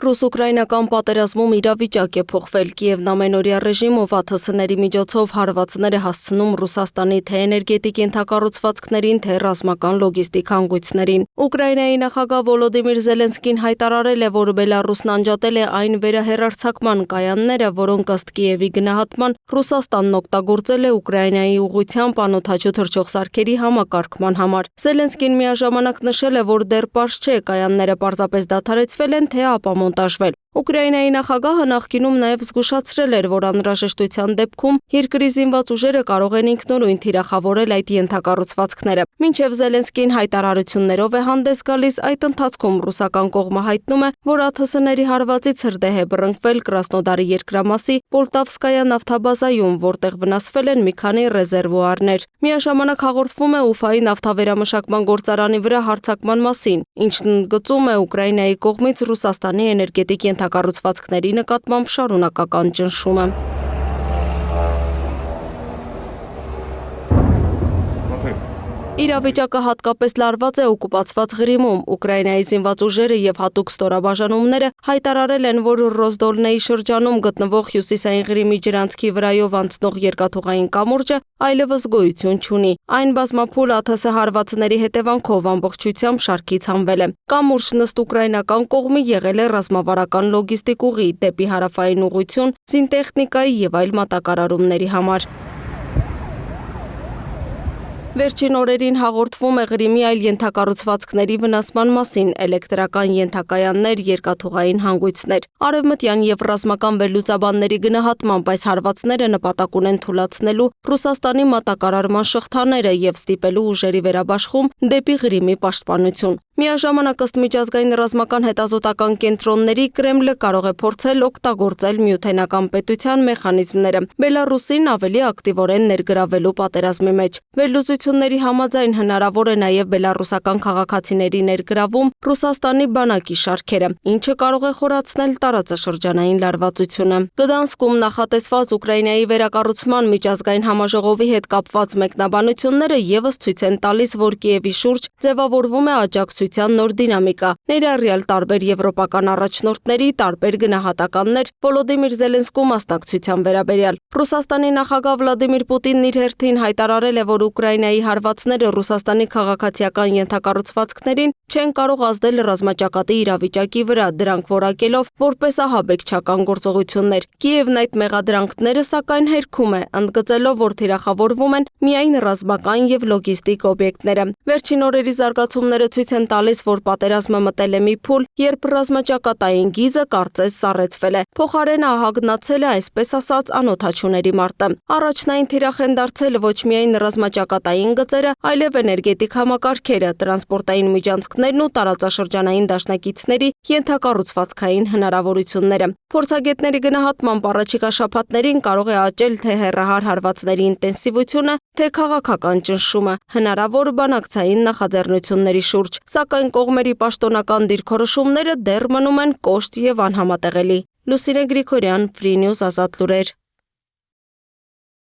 Ռուս-ուկրաինական պատերազմում իրավիճակ է փոխվել։ Կիևն ամենօրյա ռեժիմով ԱԹՍ-ների միջոցով հարվածներ է հասցնում Ռուսաստանի թե էներգետիկ ենթակառուցվածքներին, թե ռազմական լոգիստիկ հանգույցներին։ Ուկրաինայի նախագահ Վոլոդիմիր Զելենսկին հայտարարել է, որ Բելարուսն անջատել է այն վերահեռարձակման կայանները, որոնք ըստ Կիևի գնահատման Ռուսաստանն օգտագործել է Ուկրաինայի ուղղությամբ անօդաչու թռչող համակարգման համար։ Զելենսկին միաժամանակ նշել է, որ դեռ պարզ չէ կայանները պարզապես դադարեցվել են, թե ապամոնտաժվել։ Ուկրաինայի նախագահը նախկինում նաև զգուշացրել էր, որ անհրաժեշտության դեպքում երկրի զինված ուժերը կարող են ինքնուրույն թիրախավորել այդ ենթակառուցվածքները։ Մինչև Զելենսկին հայտարարություններով է հանդես գալիս, այդ ընթացքում ռուսական կողմը հայտնում է, որ ԱԹՍ-ների հարվածից հրդեհ է բռնկվել Կրասնոդարի երկրամասի Պոլտավսկայա նավթաբազայում, որտեղ վնասվել են մի քանի ռեզերվուարներ։ Միաժամանակ հաղորդվում է Ուֆայի նավթավերամշակման գործարանի վրա հարձակման մասին, ինչն ընդգծում է Ուկրաինայի կողմից Ռուսաստանի էներգետիկ ենթակառուցվածքների նկատմամբ շարունակական ճնշումը։ Իրավիճակը հատկապես լարված է օկուպացված Ղրիմում։ Ուկրաինայի զինված ուժերը եւ հատուկ ստորաբաժանումները հայտարարել են, որ Ռոզդոլնեի շրջանում գտնվող հյուսիսային Ղրիմի ջրանցքի վրայով անցնող երկաթուղային կամուրջը այլևս գոյություն չունի։ Այն բազմափուլ ԱԹՍ հարվածների հետևանքով ամբողջությամբ շարքից հանվել է։ Կամուրջն ըստ ուկրաինական կողմի եղել է ռազմավարական լոգիստիկ ուղի դեպի հարավային ուղղություն, զինտեխնիկայի եւ այլ մատակարարումների համար։ Վերջին օրերին հաղորդվում է Ղրիմի այլ ենթակառուցվածքների վնասման մասին՝ էլեկտրական ենթակայաններ, երկաթուղային հանգույցներ։ Արևմտյան եւ ռազմական վերլուծաբանների գնահատմամբ այս հարվածները նպատակ ունեն թուլացնելու Ռուսաստանի մատակարարման շղթաները եւ ստիպելու ուժերի վերաբաշխում դեպի Ղրիմի պաշտպանություն։ Միաժամանակ ըստ միջազգային ռազմական հետազոտական կենտրոնների Կրեմլը կարող է փորձել օգտագործել միութենական պետության մեխանիզմները Բելարուսին ավելի ակտիվորեն ներգրավելու պատերազմի մեջ։ Վերլուծությունների համաձայն հնարավոր է նաև բելարուսական քաղաքացիների ներգրավում Ռուսաստանի բանակի շարքերը, ինչը կարող է խորացնել տարածաշրջանային լարվածությունը։ Գդանսկում նախատեսված Ուկրաինայի վերակառուցման միջազգային համաժողովի հետ կապված մեկնաբանությունները եւս ցույց են տալիս, որ Կիևի շուրջ ձևավորվում է աջակցության նոր դինամիկա, ներառյալ տարբեր եվրոպական առաջնորդների տարբեր գնահատականներ Վոլոդիմիր Զելենսկու մասնակցության վերաբերյալ։ Ռուսաստանի նախագահ Վլադիմիր Պուտինն իր հերթին հայտարարել է, որ Ուկրաինայի հարվածները Ռուսաստանի քաղաքացիական ենթակառուցվածքներին չեն կարող ազդել ռազմաճակատի իրավիճակի վրա, դրանք որակելով որպես ահաբեկչական գործողություններ։ Կիևն այդ մեղադրանքները սակայն հերքում է, ընդգծելով, որ թիրախավորվում են միայն ռազմական եւ լոգիստիկ օբյեկտները։ Վերջին օրերի զարգացումները ցույց են տալիս, որ պատերազմը մտել է մի փուլ, երբ ռազմաճակատային գիզը կարծես սառեցվել է։ Փոխարենը ահագնացել է այսպես ասած անօդաչուների մարտը։ Առաջնային թիրախ են դարձել ոչ միայն ռազմաճակատային գծերը, այլև էներգետիկ համակարգերը, տրանսպորտային միջանցքներն ու տարածաշրջանային դաշնակիցների ենթակառուցվածքային հնարավորությունները։ Փորձագետների գնահատմամբ առաջիկա շաբաթներին կարող է աճել թե հեռահար հարվածների ինտենսիվությունը, թե քաղաքական ճնշումը, հնարավոր բանակցային նախաձեռնությունների շուրջ, սակայն կողմերի պաշտոնական դիրքորոշումները դեռ մնում են կոշտ եւ անհամատեղելի։ Լուսինե Գրիգորյան, Free News Ազատ լուրեր։